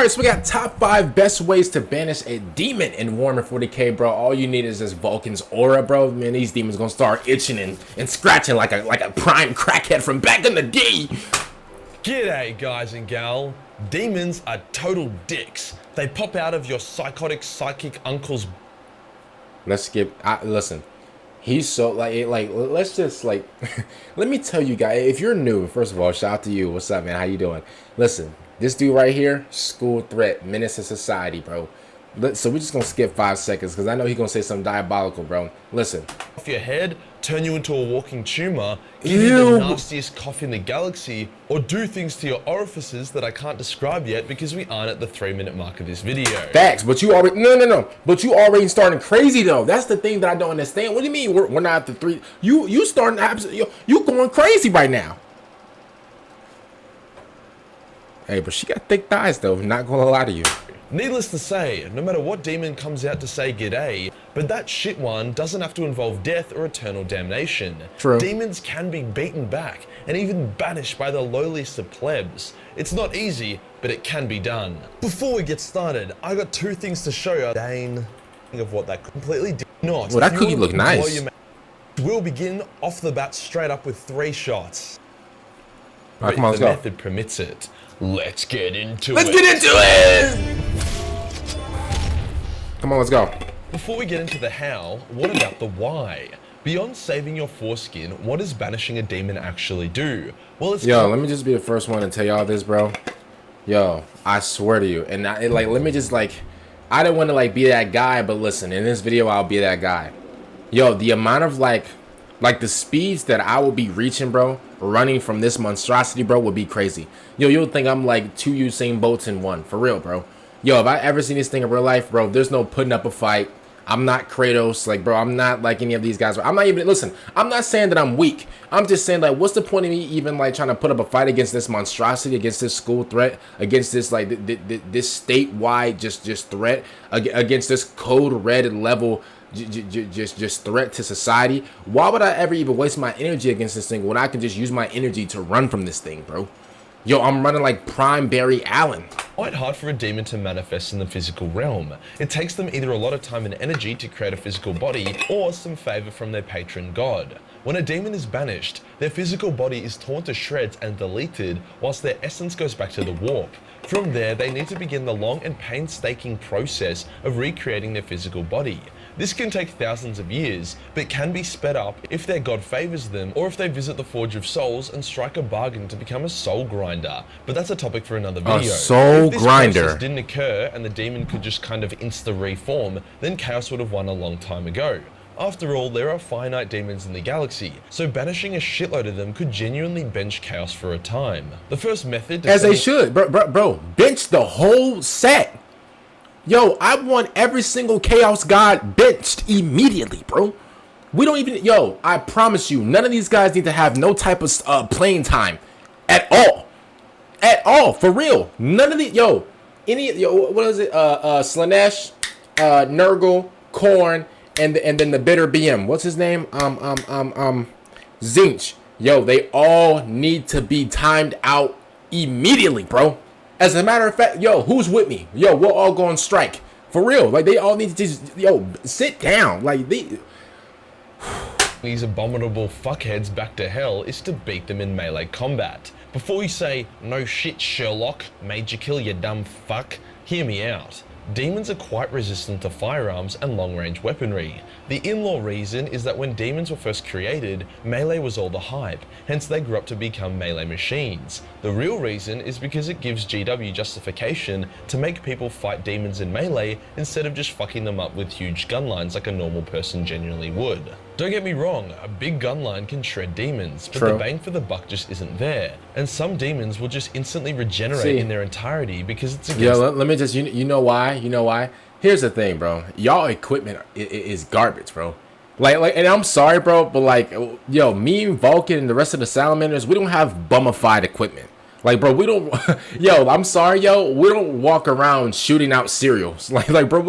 Alright, so we got top 5 best ways to banish a demon in Warhammer 40k, bro. All you need is this Vulcan's aura, bro. Man, these demons gonna start itching and scratching like a prime crackhead from back in the day. G'day, guys and gal. Demons are total dicks. They pop out of your psychotic psychic uncle's. Let's skip. Listen, he's so let's just let me tell you guys, if you're new, first of all, shout out to you. What's up, man? How you doing? Listen, this dude right here, school threat, menace to society, bro. So we're just gonna skip 5 seconds because I know he's gonna say something diabolical, bro. Listen. Off your head, turn you into a walking tumor, give you the nastiest cough in the galaxy, or do things to your orifices that I can't describe yet because we aren't at the 3-minute mark of this video. Facts, but you already no. But you already starting crazy though. That's the thing that I don't understand. What do you mean we're not at the 3? You starting absolutely you going crazy right now. Hey, but she got thick thighs though. Not gonna lie to you. Needless to say, no matter what demon comes out to say g'day, but that shit one doesn't have to involve death or eternal damnation. True. Demons can be beaten back and even banished by the lowliest of plebs. It's not easy, but it can be done. Before we get started, I got 2 things to show you. Dane of what that completely did not. Well, that cookie look nice. We'll begin off the bat straight up with 3 shots. Alright, come on, let's the go. method permits it. Let's get into it. Let's get into it! Come on, let's go. Before we get into the how, what about the why? Beyond saving your foreskin, what does banishing a demon actually do? Well, it's let me just be the first one to tell y'all this, bro. Yo, I swear to you, and let me just I don't want to be that guy, but listen, in this video I'll be that guy. Yo, the amount of the speeds that I will be reaching, bro, running from this monstrosity, bro, would be crazy. Yo, you'll think I'm like 2 Usain Bolts in one, for real, bro. Yo, if I ever seen this thing in real life, bro, there's no putting up a fight. I'm not Kratos, bro, I'm not like any of these guys. I'm not even, listen, I'm not saying that I'm weak. I'm just saying, what's the point of me even, trying to put up a fight against this monstrosity, against this school threat, against this, this statewide just threat, against this code red level just threat to society? Why would I ever even waste my energy against this thing when I can just use my energy to run from this thing, bro? Yo, I'm running like Prime Barry Allen. Quite hard for a demon to manifest in the physical realm. It takes them either a lot of time and energy to create a physical body or some favor from their patron god. When a demon is banished, their physical body is torn to shreds and deleted, whilst their essence goes back to the warp. From there, they need to begin the long and painstaking process of recreating their physical body. This can take thousands of years, but can be sped up if their god favors them or if they visit the Forge of Souls and strike a bargain to become a soul grinder. But that's a topic for another video. A soul if this grinder process didn't occur and the demon could just kind of insta-reform, then Chaos would have won a long time ago. After all, there are finite demons in the galaxy, so banishing a shitload of them could genuinely bench Chaos for a time. The first method... As they should. Bro, bench the whole set. Yo, I want every single Chaos God benched immediately, bro. We don't even... Yo, I promise you, none of these guys need to have no type of playing time. At all. At all, for real. None of the... Yo, what is it? Slaanesh, Nurgle, Khorne, and then the bitter BM. What's his name? Tzeentch. Yo, they all need to be timed out immediately, bro. As a matter of fact, yo, who's with me? Yo, we'll all go on strike. For real. They all need to just, sit down. These abominable fuckheads back to hell is to beat them in melee combat. Before you say, no shit Sherlock, Majorkill you dumb fuck, hear me out. Demons are quite resistant to firearms and long-range weaponry. The in-law reason is that when demons were first created, melee was all the hype, hence they grew up to become melee machines. The real reason is because it gives GW justification to make people fight demons in melee instead of just fucking them up with huge gun lines like a normal person genuinely would. Don't get me wrong, a big gun line can shred demons, but the bang for the buck just isn't there. And some demons will just instantly regenerate in their entirety because it's against... Yeah, let me just, you know why? You know why? Here's the thing, bro. Y'all equipment is garbage, bro. And I'm sorry, bro, but yo, me, Vulcan, and the rest of the Salamanders, we don't have bummified equipment. Bro, we don't... Yo, I'm sorry, yo, we don't walk around shooting out cereals. Bro,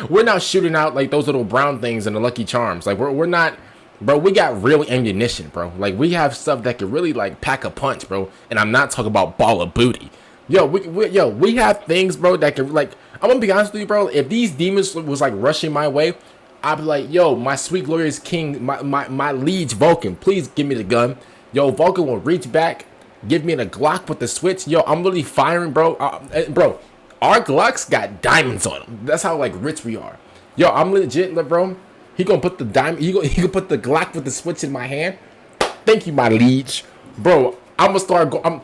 we're not shooting out, those little brown things and the Lucky Charms. We're not... Bro, we got real ammunition, bro. We have stuff that could really, pack a punch, bro. And I'm not talking about ball of booty. Yo, we have things, bro, that can, like, I'm gonna be honest with you, bro. If these demons was like rushing my way, I'd be like, yo, my sweet glorious king, my liege Vulcan, please give me the gun. Yo, Vulcan will reach back, give me the Glock with the switch. Yo, I'm really firing, bro. Bro, our Glocks got diamonds on them. That's how like rich we are. Yo, I'm legit, bro. He gonna put the diamond. He gonna put the Glock with the switch in my hand. Thank you, my liege, bro. I'm gonna start going.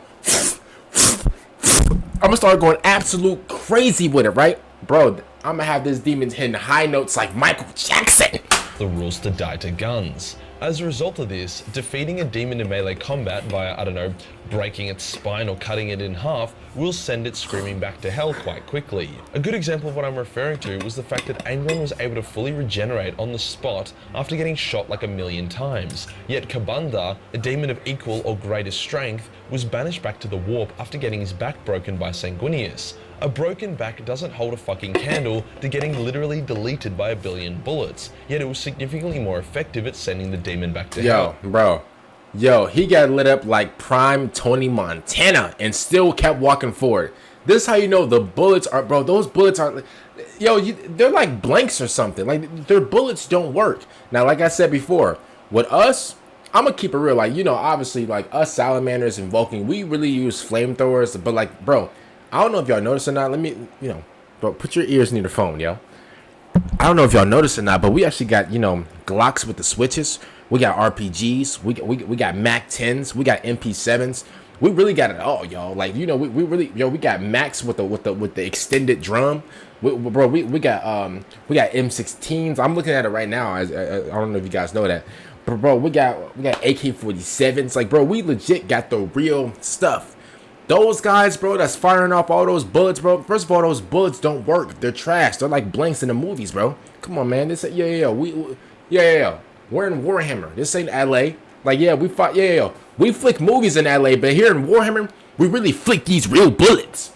I'm gonna start going absolute crazy with it, right, bro? I'm gonna have this demon hitting high notes like Michael Jackson. The rules to die to guns. As a result of this, defeating a demon in melee combat via, I don't know, breaking its spine or cutting it in half will send it screaming back to hell quite quickly. A good example of what I'm referring to was the fact that Angron was able to fully regenerate on the spot after getting shot like 1,000,000 times. Yet Kabanda, a demon of equal or greater strength, was banished back to the warp after getting his back broken by Sanguinius. A broken back doesn't hold a fucking candle to getting literally deleted by 1,000,000,000 bullets, yet it was significantly more effective at sending the demon back to hell. Bro. Yo, he got lit up like prime Tony Montana and still kept walking forward. This is how you know the bullets are, bro, those bullets are, yo, they're like blanks or something. Like, their bullets don't work. Now, like I said before, with us, I'm gonna keep it real. Like, you know, obviously, like, us Salamanders and Vulcan, we really use flamethrowers, but like, bro, I don't know if y'all notice or not. Let me, you know, bro, put your ears near the phone, yo. I don't know if y'all notice or not, but we actually got, you know, Glocks with the switches. We got RPGs. We got Mac 10s. We got MP7s. We really got it all, y'all. Like, you know, we really, yo, we got Max with the extended drum. We got M16s. I'm looking at it right now. I don't know if you guys know that, but bro, we got AK-47s. Like, bro, we legit got the real stuff. Those guys, bro, that's firing off all those bullets, bro. First of all, those bullets don't work. They're trash. They're like blanks in the movies, bro. Come on, man. This, yeah. We're in Warhammer. This ain't LA. Like, yeah, we fought. Yeah. We flick movies in LA, but here in Warhammer, we really flick these real bullets.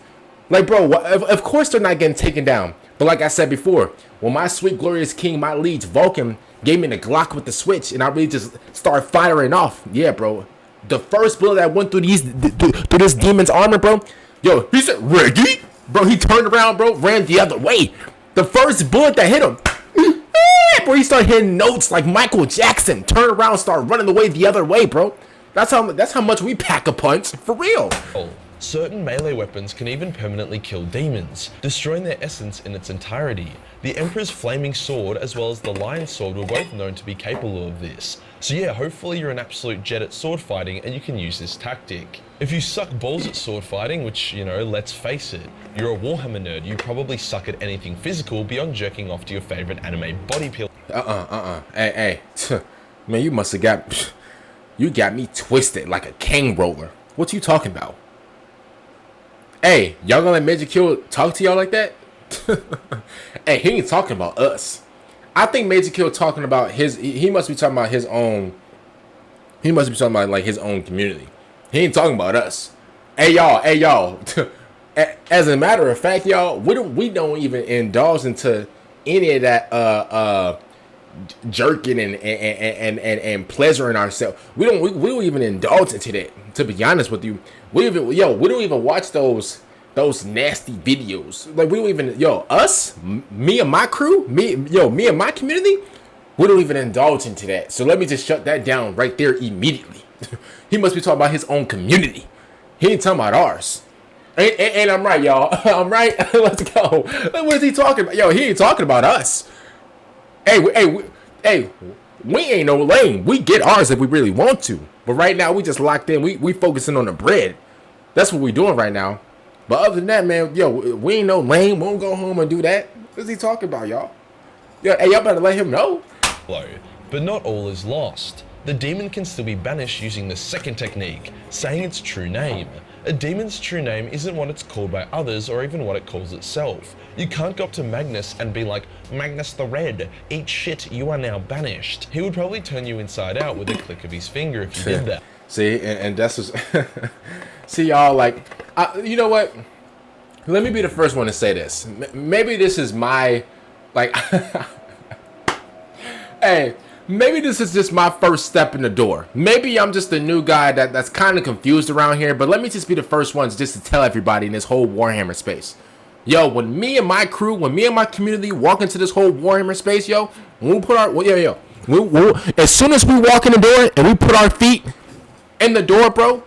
Like, bro, of course they're not getting taken down. But like I said before, when my sweet glorious king, my liege Vulcan, gave me the Glock with the switch, and I really just started firing off. Yeah, bro. The first bullet that went through this demon's armor, bro. Yo, he said, "Reggie," bro. He turned around, bro, ran the other way. The first bullet that hit him, bro, he started hitting notes like Michael Jackson. Turned around, started running away the other way, bro. That's how much we pack a punch, for real. Certain melee weapons can even permanently kill demons, destroying their essence in its entirety. The Emperor's Flaming Sword as well as the Lion's Sword were both known to be capable of this. So yeah, hopefully you're an absolute jet at sword fighting and you can use this tactic. If you suck balls at sword fighting, which, you know, let's face it, you're a Warhammer nerd, you probably suck at anything physical beyond jerking off to your favorite anime body peel. Hey, man, you must have got me twisted like a king roller. What you talking about? Hey, y'all gonna let Majorkill talk to y'all like that? Hey, he ain't talking about us. I think Majorkill talking about he must be talking about his own. He must be talking about like his own community. He ain't talking about us. Hey y'all. As a matter of fact, y'all, we don't even indulge into any of that jerking and pleasuring ourselves. We don't even indulge into that. To be honest with you, we don't even watch those nasty videos. Like, we don't even, us, me and my crew, me and my community, we don't even indulge into that. So let me just shut that down right there immediately. He must be talking about his own community. He ain't talking about ours. And I'm right, y'all. I'm right. Let's go. What is he talking about? Yo, he ain't talking about us. Hey, we ain't no lame. We get ours if we really want to. But right now, we just locked in. We focusing on the bread. That's what we doing right now. But other than that, man, yo, we ain't no lame. We won't go home and do that. What's he talking about, y'all? Yeah, hey, y'all better let him know. But not all is lost. The demon can still be banished using the second technique, saying its true name. A demon's true name isn't what it's called by others or even what it calls itself. You can't go up to Magnus and be like, "Magnus the Red, eat shit, you are now banished." He would probably turn you inside out with a click of his finger if you did that. See, and that's what... See, y'all, like, you know what? Let me be the first one to say this. Maybe this is my, like... Hey, maybe this is just my first step in the door. Maybe I'm just a new guy that's kind of confused around here, but let me just be the first ones just to tell everybody in this whole Warhammer space. Yo, when me and my crew, when me and my community walk into this whole Warhammer space, yo, when we put our, as soon as we walk in the door and we put our feet in the door, bro,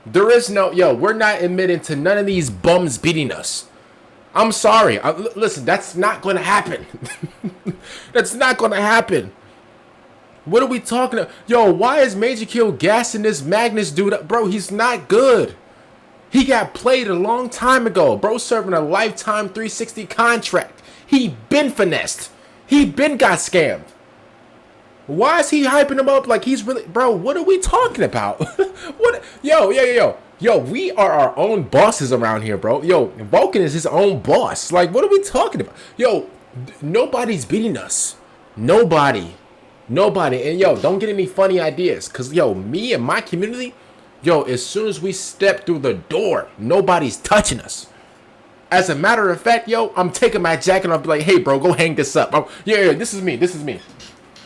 there is no, we're not admitting to none of these bums beating us. I'm sorry. Listen, that's not going to happen. That's not going to happen. What are we talking about? Yo, why is Majorkill gassing this Magnus dude up? Bro, he's not good. He got played a long time ago. Bro serving a lifetime 360 contract. He been finessed. He been got scammed. Why is he hyping him up like he's really... Bro, what are we talking about? What? Yo, we are our own bosses around here, bro. Yo, Vulcan is his own boss. Like, what are we talking about? Yo, nobody's beating us. Nobody. And yo, don't get any funny ideas. Because, yo, me and my community, yo, as soon as we step through the door, nobody's touching us. As a matter of fact, yo, I'm taking my jacket and I'll be like, hey, bro, go hang this up. This is me.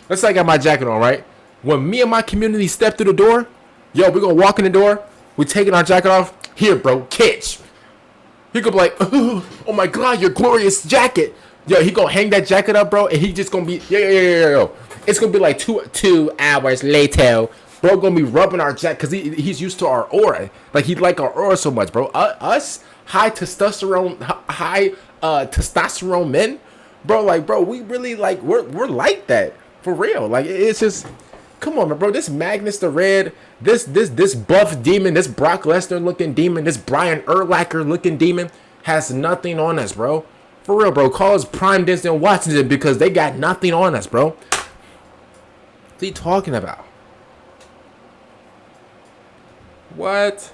Let's say I got my jacket on, right? When me and my community step through the door, yo, we're going to walk in the door. We're taking our jacket off. Here, bro, catch. He could be like, oh my God, your glorious jacket. Yo, he going to hang that jacket up, bro. And he just going to be, yo. It's going to be like two hours later. Bro going to be rubbing our jacket because he's used to our aura. Like, he like our aura so much, bro. Us high testosterone men, bro, we really like, we're like that. For real, like it's just, come on, bro. This Magnus the Red, this buff demon, this Brock Lesnar looking demon, this Brian Urlacher looking demon has nothing on us, bro. For real, bro. Call us Prime Denzel Washington because they got nothing on us, bro. What are you talking about? What?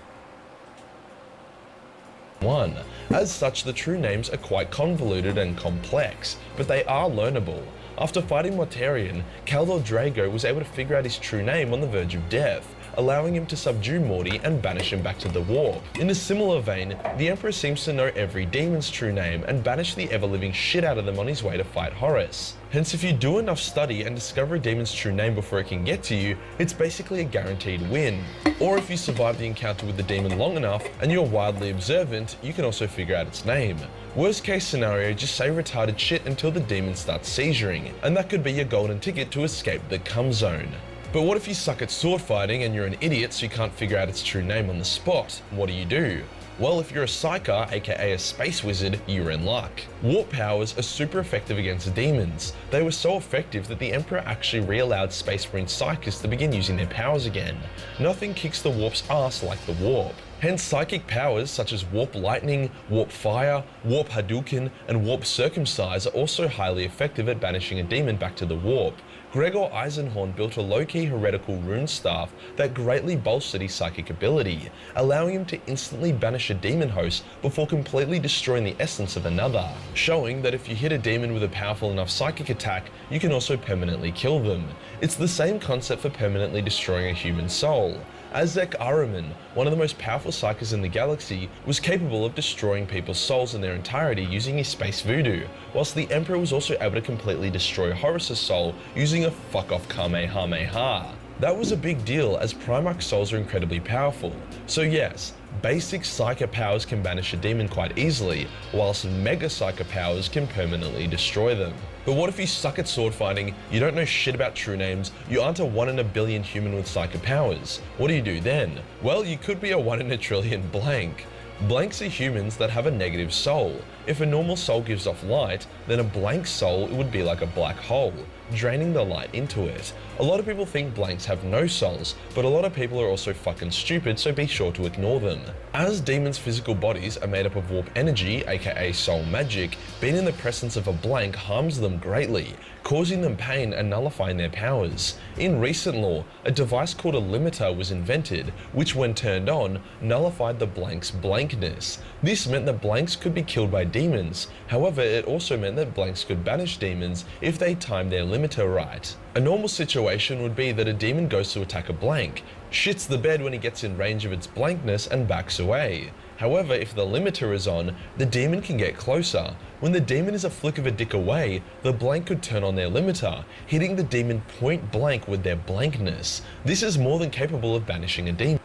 As such, the true names are quite convoluted and complex, but they are learnable. After fighting Mortarion, Kaldor Drago was able to figure out his true name on the verge of death, allowing him to subdue Morty and banish him back to the warp. In a similar vein, the Emperor seems to know every demon's true name and banish the ever-living shit out of them on his way to fight Horus. Hence, if you do enough study and discover a demon's true name before it can get to you, it's basically a guaranteed win. Or if you survive the encounter with the demon long enough and you're wildly observant, you can also figure out its name. Worst case scenario, just say retarded shit until the demon starts seizuring, and that could be your golden ticket to escape the cum zone. But what if you suck at sword fighting and you're an idiot so you can't figure out its true name on the spot? What do? Well, if you're a Psyker, aka a space wizard, you're in luck. Warp powers are super effective against demons. They were so effective that the Emperor actually re-allowed Space Marine Psykers to begin using their powers again. Nothing kicks the Warp's ass like the Warp. Hence, psychic powers such as Warp Lightning, Warp Fire, Warp Hadouken, and Warp Circumcise are also highly effective at banishing a demon back to the Warp. Gregor Eisenhorn built a low-key heretical rune staff that greatly bolstered his psychic ability, allowing him to instantly banish a demon host before completely destroying the essence of another, showing that if you hit a demon with a powerful enough psychic attack, you can also permanently kill them. It's the same concept for permanently destroying a human soul. Azek Ahriman, one of the most powerful Psykers in the galaxy, was capable of destroying people's souls in their entirety using his space voodoo, whilst the Emperor was also able to completely destroy Horus's soul using a fuck-off Kamehameha. That was a big deal as Primarch souls are incredibly powerful, so yes, basic Psyker powers can banish a demon quite easily, whilst Mega Psyker powers can permanently destroy them. But what if you suck at sword fighting, you don't know shit about true names, you aren't a 1 in a billion human with Psyker powers? What do then? Well, you could be a 1 in a trillion blank. Blanks are humans that have a negative soul. If a normal soul gives off light, then a blank soul would be like a black hole, draining the light into it. A lot of people think blanks have no souls, but a lot of people are also fucking stupid, so be sure to ignore them. As demons' physical bodies are made up of warp energy, aka soul magic, being in the presence of a blank harms them greatly, causing them pain and nullifying their powers. In recent lore, a device called a limiter was invented, which when turned on, nullified the blank's blankness. This meant that blanks could be killed by demons, however it also meant that blanks could banish demons if they timed their limiter right. A normal situation would be that a demon goes to attack a blank, shits the bed when he gets in range of its blankness and backs away. However, if the limiter is on, the demon can get closer. When the demon is a flick of a dick away, the blank could turn on their limiter, hitting the demon point blank with their blankness. This is more than capable of banishing a demon.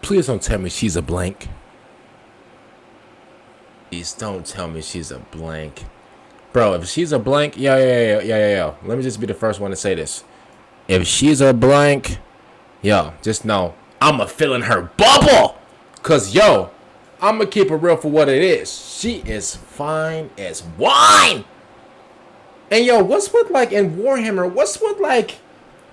Please don't tell me she's a blank. Please don't tell me she's a blank. Bro, if she's a blank, yo. Let me just be the first one to say this. If she's a blank, yo, just know I'ma fill in her bubble. Cause yo, I'ma keep it real for what it is. She is fine as wine. And yo, what's with like in Warhammer? What's with like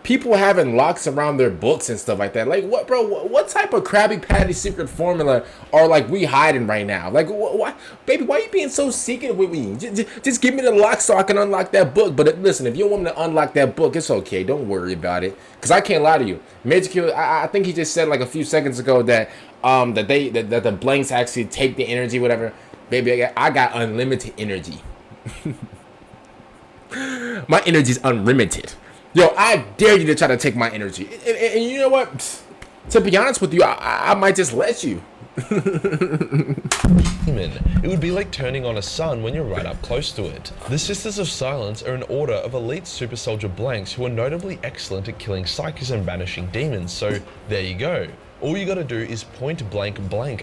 people having locks around their books and stuff like that? Like what, bro? What type of Krabby Patty secret formula are like we hiding right now? Like why, baby? Why are you being so secret with me? Just give me the lock so I can unlock that book. But listen, if you want me to unlock that book, it's okay. Don't worry about it. Cause I can't lie to you. Majorkill, I think he just said like a few seconds ago that that the blanks actually take the energy, whatever. Baby, I got unlimited energy. My energy's unlimited. Yo, I dare you to try to take my energy. And you know what? To be honest with you, I might just let you. It would be like turning on a sun when you're right up close to it. The Sisters of Silence are an order of elite super soldier blanks who are notably excellent at killing Psykers and banishing demons, so there you go. All you gotta do is point blank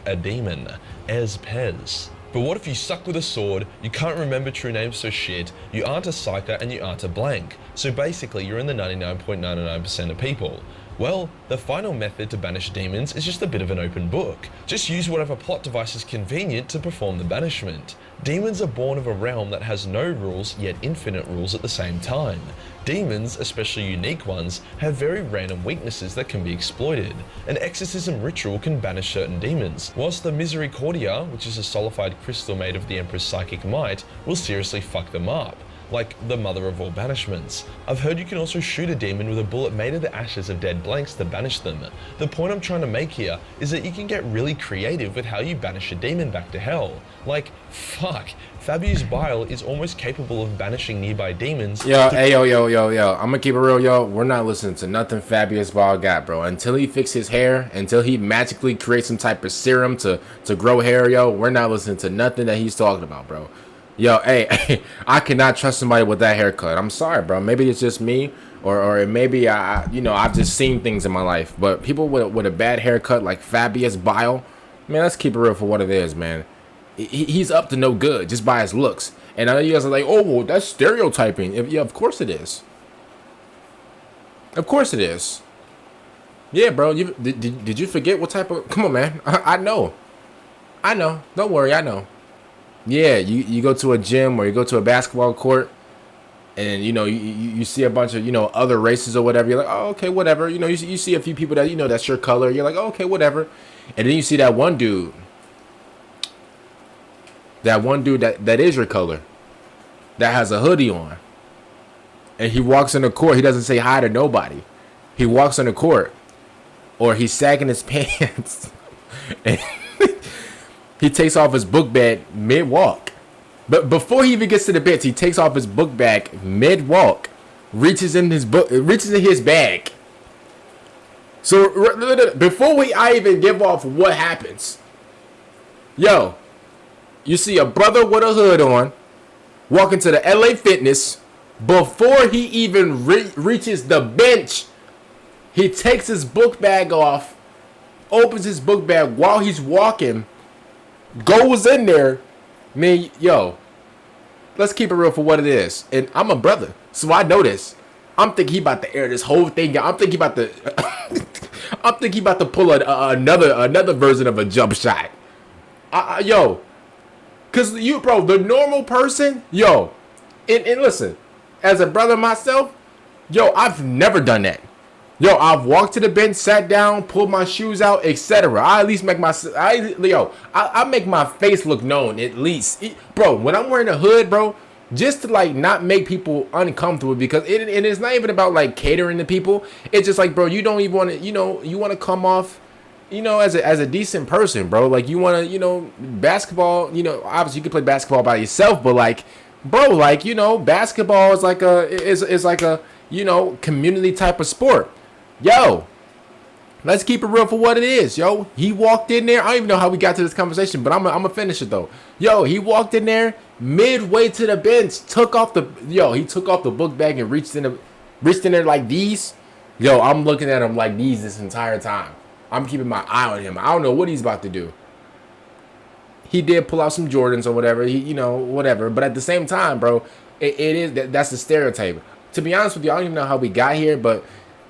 a demon. Ez Pez. But what if you suck with a sword, you can't remember true names for shit, you aren't a psyker and you aren't a blank. So basically you're in the 99.99% of people. Well, the final method to banish demons is just a bit of an open book. Just use whatever plot device is convenient to perform the banishment. Demons are born of a realm that has no rules, yet infinite rules at the same time. Demons, especially unique ones, have very random weaknesses that can be exploited. An exorcism ritual can banish certain demons, whilst the Misericordia, which is a solidified crystal made of the Emperor's psychic might, will seriously fuck them up. Like the mother of all banishments. I've heard you can also shoot a demon with a bullet made of the ashes of dead blanks to banish them. The point I'm trying to make here is that you can get really creative with how you banish a demon back to hell. Like, fuck, Fabius Bile is almost capable of banishing nearby demons. Yo, hey, yo. I'm gonna keep it real, yo. We're not listening to nothing Fabius Bile got, bro. Until he fixes his hair, until he magically creates some type of serum to grow hair, yo, we're not listening to nothing that he's talking about, bro. Yo, hey, I cannot trust somebody with that haircut. I'm sorry, bro. Maybe it's just me, or maybe I've just seen things in my life. But people with a bad haircut like Fabius Bile, man, let's keep it real for what it is, man. He's up to no good just by his looks. And I know you guys are like, oh, well, that's stereotyping. Yeah, of course it is. Of course it is. Yeah, bro. Did you forget what type of? Come on, man. I know. Don't worry, I know. Yeah, you go to a gym or you go to a basketball court and, you see a bunch of, other races or whatever. You're like, oh, okay, whatever. You see a few people that, that's your color. You're like, oh, okay, whatever. And then you see that one dude that is your color, that has a hoodie on. And he walks in the court. He doesn't say hi to nobody. He walks in the court, or he's sagging his pants. And he takes off his book bag mid-walk. But before he even gets to the bench, he takes off his book bag mid-walk, reaches in his bag. So before I even give off what happens, yo, you see a brother with a hood on walking to the LA Fitness. Before he even reaches the bench, he takes his book bag off, opens his book bag while he's walking, goes in there. Man, yo, let's keep it real for what it is. And I'm a brother, so I know this. I'm thinking he about to air this whole thing out. I'm thinking he about to pull another version of a jump shot. Yo, cause bro, the normal person, yo, and listen, as a brother myself, yo, I've never done that. Yo, I've walked to the bench, sat down, pulled my shoes out, etc. I at least make I make my face look known at least. Bro, when I'm wearing a hood, bro, just to like not make people uncomfortable, because it's not even about like catering to people. It's just like, bro, you don't even want to, you want to come off, as a decent person, bro. Like you want to, basketball, obviously you can play basketball by yourself, but like, bro, like, basketball is like a community type of sport. Yo, let's keep it real for what it is, yo. He walked in there. I don't even know how we got to this conversation, but I'm gonna finish it though. Yo, he walked in there midway to the bench, he took off the book bag and reached in there like these. Yo, I'm looking at him like these this entire time. I'm keeping my eye on him. I don't know what he's about to do. He did pull out some Jordans or whatever. Whatever. But at the same time, bro, that's the stereotype. To be honest with you, I don't even know how we got here, but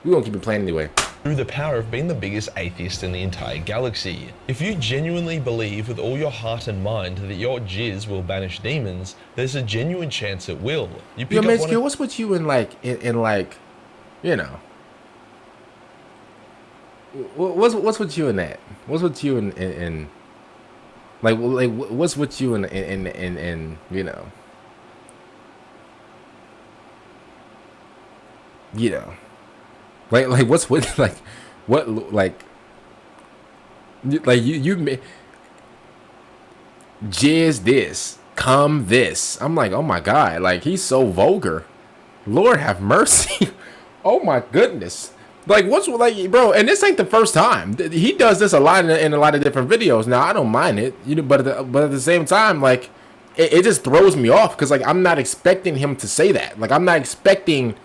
we're gonna keep it playing anyway. Through the power of being the biggest atheist in the entire galaxy. If you genuinely believe with all your heart and mind that your jizz will banish demons, there's a genuine chance it will. You pick Yo, Majorkill, what's with you in like, you know? What's with you in that? What's with you in like what's with you in you know? You know, like what's with like you jizz this, come this. I'm like, oh my god, like he's so vulgar. Lord have mercy. Oh my goodness. Like what's like, bro? And this ain't the first time. He does this a lot in a lot of different videos. Now I don't mind it, you know, but at the same time, like it just throws me off because like I'm not expecting him to say that. Like I'm not expecting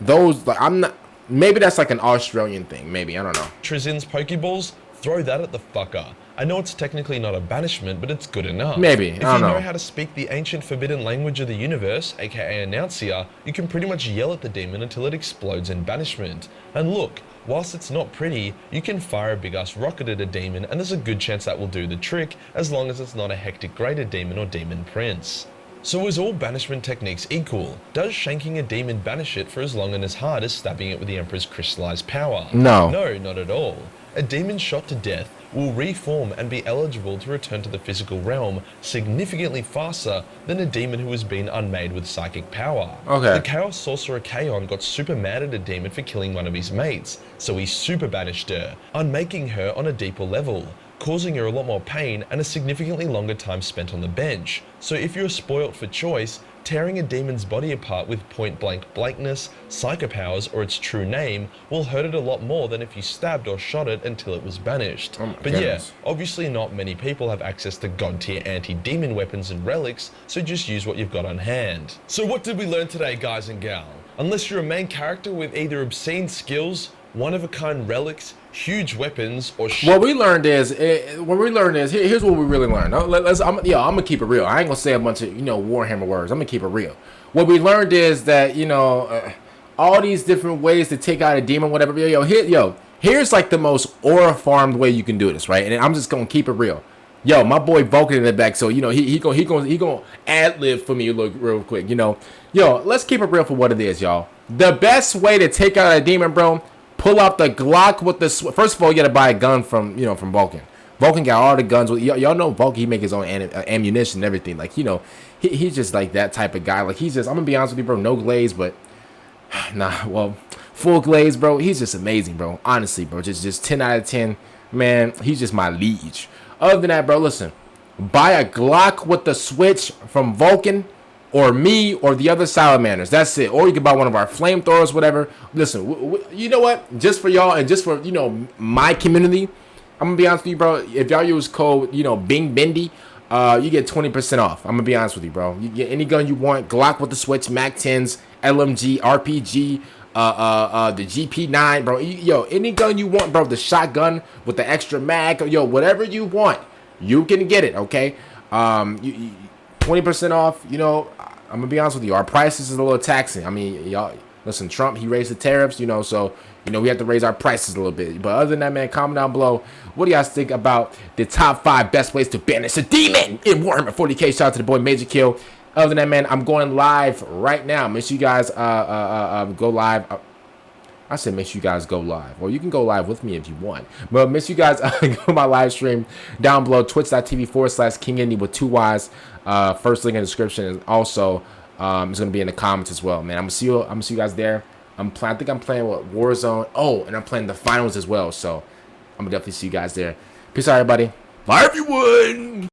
those. Like I'm not. Maybe that's like an Australian thing. Maybe I don't know. Trazin's Pokeballs, throw that at the fucker. I know it's technically not a banishment, but it's good enough. Maybe, If I don't you know know how to speak the ancient forbidden language of the universe, aka Annuncia, you can pretty much yell at the demon until it explodes in banishment. And look, whilst it's not pretty, you can fire a big ass rocket at a demon and there's a good chance that will do the trick as long as it's not a hectic greater demon or demon prince. So is all banishment techniques equal? Does shanking a demon banish it for as long and as hard as stabbing it with the Emperor's crystallized power? No. No, not at all. A demon shot to death will reform and be eligible to return to the physical realm significantly faster than a demon who has been unmade with psychic power. Okay. The Chaos Sorcerer Kaon got super mad at a demon for killing one of his mates, so he super banished her, unmaking her on a deeper level, causing her a lot more pain and a significantly longer time spent on the bench. So if you're spoilt for choice, tearing a demon's body apart with point-blank blankness, psycho powers, or its true name will hurt it a lot more than if you stabbed or shot it until it was banished. Oh my But goodness. yeah, obviously not many people have access to god-tier anti-demon weapons and relics, so just use what you've got on hand. So what did we learn today, guys and gal? Unless you're a main character with either obscene skills, one-of-a-kind relics, huge weapons, or shit. What we learned is, here's what we really learned. I'm gonna keep it real. I ain't gonna say a bunch of Warhammer words. I'm gonna keep it real. What we learned is that all these different ways to take out a demon, whatever. Here's like the most aura-farmed way you can do this, right? And I'm just gonna keep it real. Yo, my boy Vulcan in the back, so he gonna ad-lib for me real quick. Yo, let's keep it real for what it is, y'all. The best way to take out a demon, bro. Pull out the Glock with the first of all, you gotta buy a gun from Vulcan. Vulcan got all the guns. Y'all know Vulcan. He make his own ammunition and everything. Like he's just like that type of guy. Like he's just. I'm gonna be honest with you, bro. No glaze, but full glaze, bro. He's just amazing, bro. Honestly, bro. Just 10 out of 10. Man, he's just my liege. Other than that, bro, listen. Buy a Glock with the switch from Vulcan. Or me, or the other salamanders. That's it. Or you can buy one of our flamethrowers, whatever. Listen, you know what? Just for y'all and just for my community, I'm gonna be honest with you, bro. If y'all use code Bing Bendy, you get 20% off. I'm gonna be honest with you, bro. You get any gun you want. Glock with the switch, Mac 10s, LMG, RPG, the GP9, bro. Any gun you want, bro. The shotgun with the extra mag, whatever you want, you can get it. Okay. 20% off. I'm gonna be honest with you. Our prices is a little taxing. I mean, y'all listen. Trump, he raised the tariffs. So we have to raise our prices a little bit. But other than that, man, comment down below. What do you guys think about the top 5 best ways to banish a demon in Warhammer 40k? Shout out to the boy Majorkill. Other than that, man, I'm going live right now. Make sure you guys go live. I said make sure you guys go live. Well, you can go live with me if you want. But make sure you guys go to my live stream down below, twitch.tv/KingIndy with 2 Ys. First link in the description, and also it's gonna be in the comments as well, man. I'm gonna see you guys there. I think I'm playing with Warzone. Oh, and I'm playing the finals as well. So I'm gonna definitely see you guys there. Peace out, everybody. Bye, everyone.